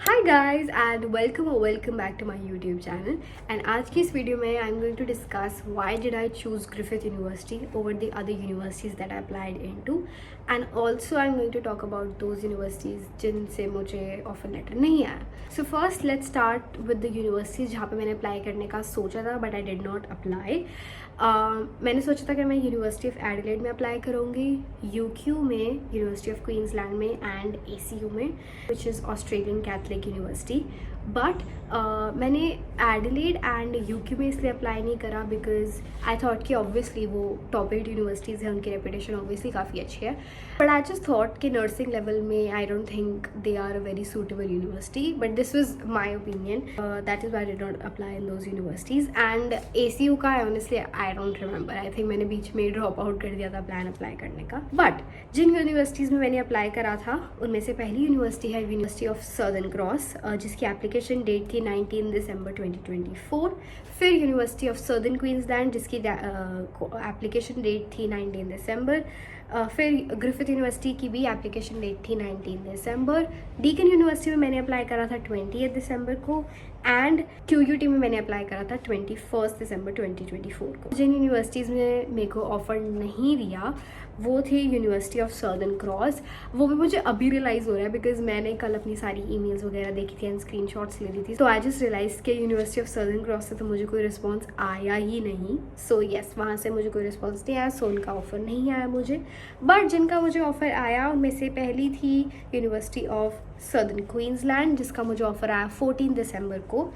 Hi guys and welcome back to my YouTube channel. And आज की इस video में I'm going to discuss why did I choose Griffith University over the other universities that I applied into, and also I'm going to talk about those universities जिनसे मुझे offer letter नहीं आया. So first let's start with the universities जहाँ पे मैंने apply करने का सोचा था but I did not apply. मैंने सोचा था कि मैं यूनिवर्सिटी ऑफ एडिलेड में अप्लाई करूँगी, यूक्यू में, यूनिवर्सिटी ऑफ क्वींसलैंड में एंड एसीयू में which is Australian Catholic University. But मैंने एडिलेड एंड यूक्यू में इसलिए अप्लाई नहीं करा बिकॉज आई थॉट कि ऑब्वियसली वो टॉप 8 यूनिवर्सिटीज़ हैं, उनकी रेपुटेशन ऑब्वियसली काफ़ी अच्छी है. बट आई जस्ट थॉट कि नर्सिंग लेवल में I don't think they are a very suitable university. But this was my opinion, that is why I did not apply in those universities. And ACU का honestly I don't remember, I think मैंने बीच में drop out कर दिया था plan apply करने का. But Jin universities में मैंने अप्लाई करा था उनमें से पहली यूनिवर्सिटी है यूनिवर्सिटी ऑफ सर्दर्न क्रॉस, जिसकी एप्लीकेशन डेट थी 19 दिसंबर 2024. फिर यूनिवर्सिटी ऑफ सर्दर्न क्वींसलैंड जिसकी एप्लीकेशन डेट थी 19 दिसंबर. फिर ग्रिफिथ यूनिवर्सिटी की भी एप्लीकेशन डेट थी 19 दिसंबर. डीकन यूनिवर्सिटी में मैंने अप्लाई करा था 20 दिसंबर को एंड क्यूयूटी में मैंने अप्लाई करा था 21 दिसंबर 2024 को. जिन यूनिवर्सिटीज़ में मेरे को ऑफर नहीं दिया वो थी यूनिवर्सिटी ऑफ सर्दर्न क्रॉस. वो भी मुझे अभी रियलाइज़ हो रहा है बिकॉज मैंने कल अपनी सारी ईमेल्स वगैरह देखी थी एंड स्क्रीनशॉट्स ले ली थी. तो आई जस्ट रियलाइज कि यूनिवर्सिटी ऑफ सर्दर्न क्रॉस से तो मुझे कोई रिस्पॉन्स आया ही नहीं. सो येस, वहाँ से मुझे कोई रिस्पॉन्स नहीं आया, सो उनका ऑफ़र नहीं आया मुझे. बट जिनका मुझे ऑफ़र आया उनमें से पहली थी यूनिवर्सिटी ऑफ सर्दर्न क्वींसलैंड जिसका मुझे ऑफ़र आया 14 दिसंबर को.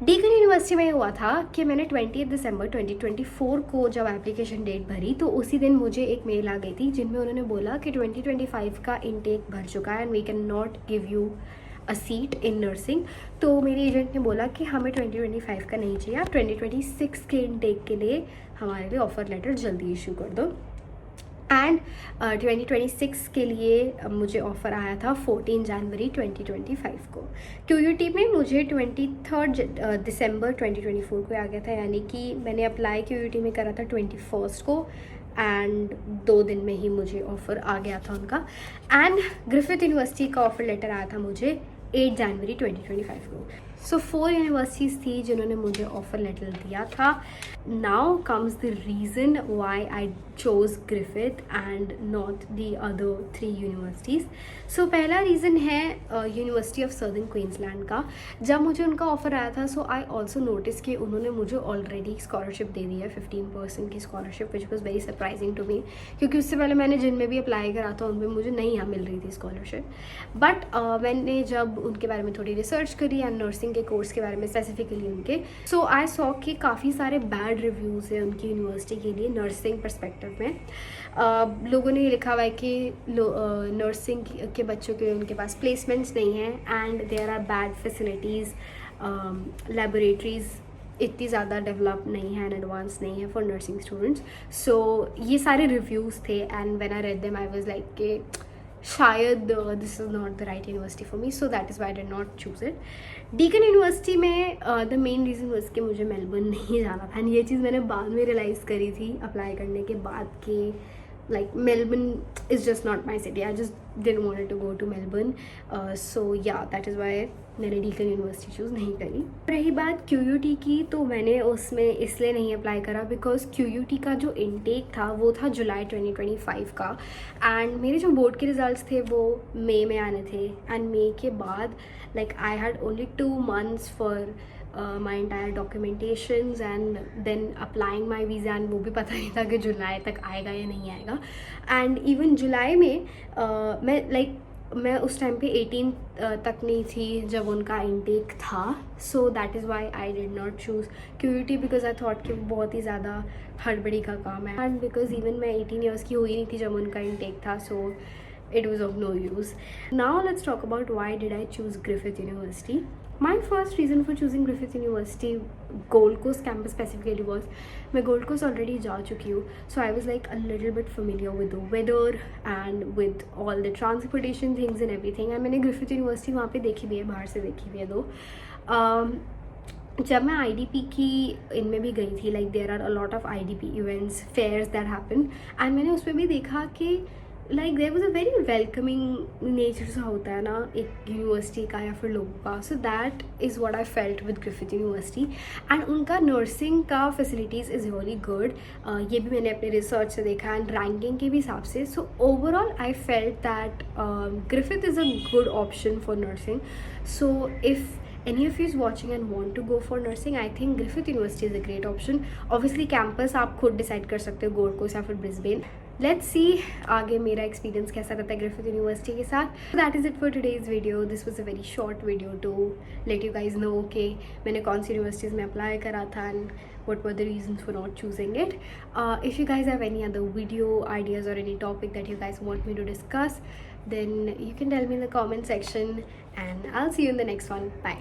डीकन यूनिवर्सिटी में हुआ था कि मैंने 20 दिसंबर 2024 को जब एप्लीकेशन डेट भरी तो उसी दिन मुझे एक मेल आ गई थी जिनमें उन्होंने बोला कि 2025 का इनटेक भर चुका है and we can not give you a seat in nursing. तो मेरे एजेंट ने बोला कि हमें 2025 का नहीं चाहिए, आप 2026 के इनटेक के लिए हमारे लिए ऑफ़र लेटर जल्दी इशू कर दो. एंड 2026 के लिए मुझे ऑफ़र आया था 14 जनवरी 2025 को. क्यूयूटी में मुझे 23 दिसंबर 2024 को आ गया था, यानी कि मैंने अप्लाई क्यूयूटी में करा था 21 को एंड 2 दिन में ही मुझे ऑफ़र आ गया था उनका. एंड ग्रिफिथ यूनिवर्सिटी का ऑफ़र लेटर आया था मुझे 8 जनवरी 2025 को. सो 4 यूनिवर्सिटीज़ थी जिन्होंने मुझे ऑफ़र लेटर दिया था. Now comes the reason why I chose Griffith and not the other 3 universities. So पहला रीज़न है यूनिवर्सिटी ऑफ सर्दर्न क्वींसलैंड का. जब मुझे उनका ऑफ़र आया था सो आई ऑल्सो नोटिस कि उन्होंने मुझे ऑलरेडी स्कॉलरशिप दे दी है, 15% की scholarship, which was very surprising to me क्योंकि उससे पहले मैंने जिनमें भी अप्लाई करा था उनमें मुझे नहीं मिल रही थी स्कॉलरशिप. बट मैंने जब उनके बारे में थोड़ी रिसर्च करी एंड नर्सिंग के कोर्स के बारे में स्पेसिफिकली उनके, सो आई सॉ कि काफ़ी सारे बैड रिव्यूज़ हैं उनकी यूनिवर्सिटी के लिए नर्सिंग पर्सपेक्टिव में. लोगों ने ये लिखा हुआ है कि नर्सिंग के बच्चों के उनके पास प्लेसमेंट्स नहीं हैं and there are bad facilities, laboratories इतनी ज़्यादा डेवलप नहीं है एंड एडवांस नहीं है फॉर नर्सिंग स्टूडेंट्स. सो ये सारे रिव्यूज़ थे and when I read them I was like कि शायद this is not the right university for me, so that is why I did not choose it. Deakin University में the main reason was कि मुझे Melbourne नहीं जाना था and ये चीज़ मैंने बाद में रियलाइज़ करी थी अप्लाई करने के बाद कि like Melbourne is just not my city. I just didn't want to go to Melbourne. So yeah, that is why मैंने डीकन यूनिवर्सिटी चूज़ नहीं करी. रही बात क्यूयूटी की, तो मैंने उसमें इसलिए नहीं अप्लाई करा बिकॉज क्यूयूटी का जो इनटेक था वो था जुलाई 2025 का एंड मेरे जो बोर्ड के रिजल्ट्स थे वो मई में आने थे एंड मई के बाद like I had only 2 months for my entire documentations and then applying my visa and वो भी पता नहीं था कि जुलाई तक आएगा या नहीं आएगा. एंड इवन जुलाई में मैं उस टाइम पे 18 तक नहीं थी जब उनका इनटेक था. So that is why I did not choose QUT because I thought कि बहुत ही ज़्यादा हड़बड़ी का काम है एंड बिकॉज इवन मैं 18 ईयर्स की हुई नहीं थी जब उनका इनटेक था. सो it was of no use. Now let's talk about why did I choose Griffith University. My first reason for choosing Griffith University, Gold Coast campus specifically, was मैं Gold Coast already जा चुकी हूँ, so I was like a little bit familiar with the weather and with all the transportation things and everything. and मैंने Griffith University वहाँ पे देखी भी है, बाहर से देखी भी है. दो जब मैं IDP की इनमें भी गई थी, like there are a lot of IDP events, fairs that happen and मैंने उसमें भी देखा कि like there was a very welcoming nature सा होता है ना एक यूनिवर्सिटी का या फिर लोगों का. सो that is what I felt with Griffith university. And उनका नर्सिंग का फैसिलिटीज़ इज़ रियली गुड. ये भी मैंने अपने रिसर्च से देखा एंड रैंकिंग के भी हिसाब से. So overall I felt that Griffith is a good option for nursing. So if any of you is watching and want to go for nursing, I think Griffith University is a great option. Obviously campus आप खुद decide कर सकते हो, gold coast या फिर Brisbane. Let's see आगे मेरा experience कैसा रहता है ग्रिफिथ यूनिवर्सिटी के साथ. That is it for today's video. This was a very short video to let you guys know कि मैंने कौन सी यूनिवर्सिटीज़ में अप्लाई करा था and what were the reasons for not choosing it. If you guys have any other video ideas or any topic that you guys want me to discuss, then you can tell me in the comment section and I'll see you in the next one. Bye.